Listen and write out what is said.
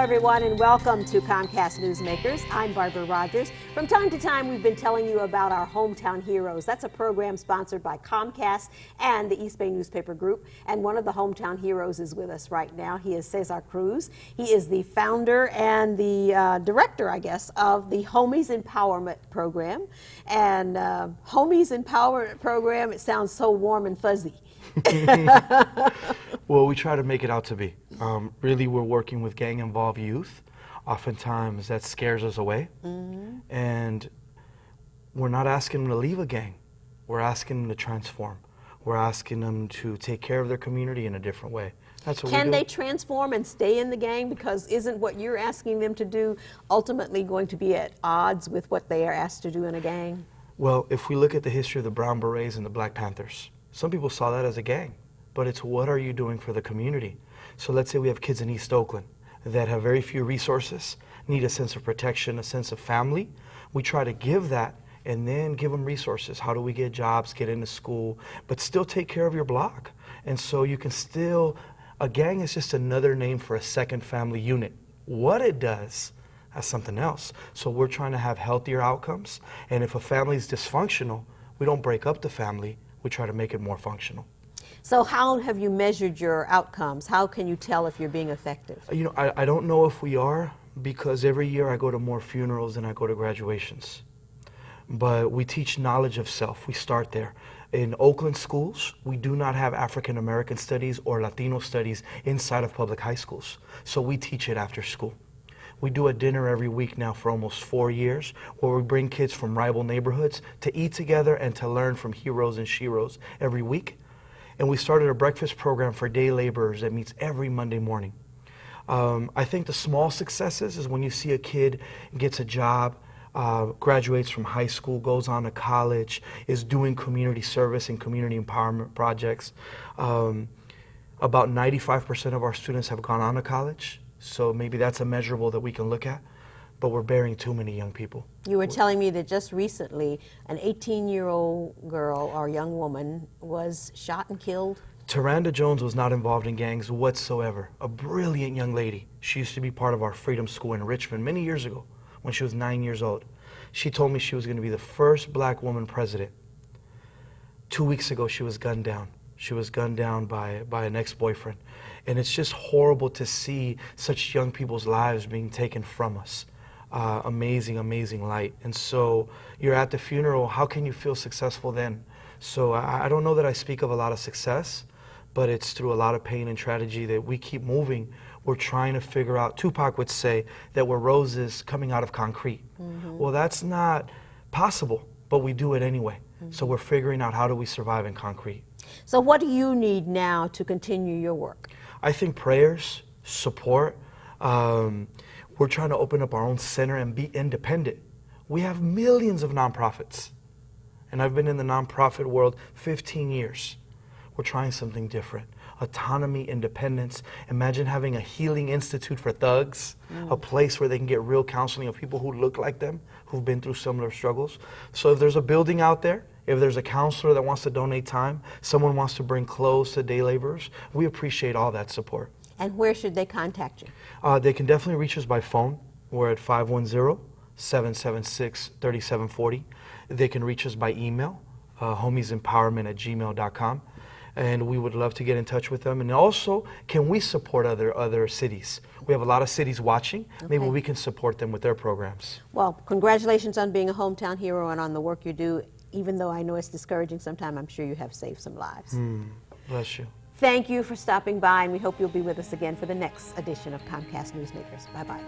everyone, and welcome to Comcast Newsmakers. I'm Barbara Rogers. From time to time, we've been telling you about our hometown heroes. That's a program sponsored by Comcast and the East Bay Newspaper Group. And one of the hometown heroes is with us right now. He is Cesar Cruz. He is the founder and the director, I guess, of the Homies Empowerment Program. And Homies Empowerment Program, it sounds so warm and fuzzy. Well, we try to make it out to be. Really, we're working with gang-involved youth. Oftentimes, that scares us away. Mm-hmm. And we're not asking them to leave a gang. We're asking them to transform. We're asking them to take care of their community in a different way. That's what we do. Can they transform and stay in the gang? Because isn't what you're asking them to do ultimately going to be at odds with what they are asked to do in a gang? Well, if we look at the history of the Brown Berets and the Black Panthers, some people saw that as a gang, but it's what are you doing for the community? So let's say we have kids in East Oakland that have very few resources, need a sense of protection, a sense of family. We try to give that and then give them resources. How do we get jobs, get into school, but still take care of your block? And so you can still, a gang is just another name for a second family unit. What it does, that's something else. So we're trying to have healthier outcomes. And if a family is dysfunctional, we don't break up the family. We try to make it more functional. So how have you measured your outcomes? How can you tell if you're being effective? You know, I don't know if we are, because every year I go to more funerals than I go to graduations. But we teach knowledge of self. We start there. In Oakland schools, we do not have African American studies or Latino studies inside of public high schools. So we teach it after school. We do a dinner every week now for almost 4 years, where we bring kids from rival neighborhoods to eat together and to learn from heroes and sheroes every week. And we started a breakfast program for day laborers that meets every Monday morning. I think the small successes is when you see a kid gets a job, graduates from high school, goes on to college, is doing community service and community empowerment projects. About 95% of our students have gone on to college. So maybe that's a measurable that we can look at, but we're burying too many young people. You were telling me that just recently an 18-year-old girl or young woman was shot and killed. Taranda Jones was not involved in gangs whatsoever. A brilliant young lady. She used to be part of our Freedom School in Richmond many years ago when she was 9 years old. She told me she was going to be the first black woman president. 2 weeks ago, she was gunned down. She was gunned down by an ex-boyfriend. And it's just horrible to see such young people's lives being taken from us. Amazing, amazing light. And so you're at the funeral, how can you feel successful then? So I don't know that I speak of a lot of success, but it's through a lot of pain and tragedy that we keep moving. We're trying to figure out, Tupac would say that we're roses coming out of concrete. Mm-hmm. Well, that's not possible, but we do it anyway. Mm-hmm. So we're figuring out how do we survive in concrete. So what do you need now to continue your work? I think prayers, support. We're trying to open up our own center and be independent. We have millions of nonprofits, and I've been in the nonprofit world 15 years. We're trying something different. Autonomy, independence. Imagine having a healing institute for thugs, a place where they can get real counseling of people who look like them, who've been through similar struggles. So if there's a building out there, if there's a counselor that wants to donate time, someone wants to bring clothes to day laborers, we appreciate all that support. And where should they contact you? They can definitely reach us by phone. We're at 510-776-3740. They can reach us by email, homiesempowerment@gmail.com. And we would love to get in touch with them. And also, can we support other cities? We have a lot of cities watching. Okay. Maybe we can support them with their programs. Well, congratulations on being a hometown hero and on the work you do. Even though I know it's discouraging sometimes, I'm sure you have saved some lives. Bless you. Thank you for stopping by, and we hope you'll be with us again for the next edition of Comcast Newsmakers. Bye-bye.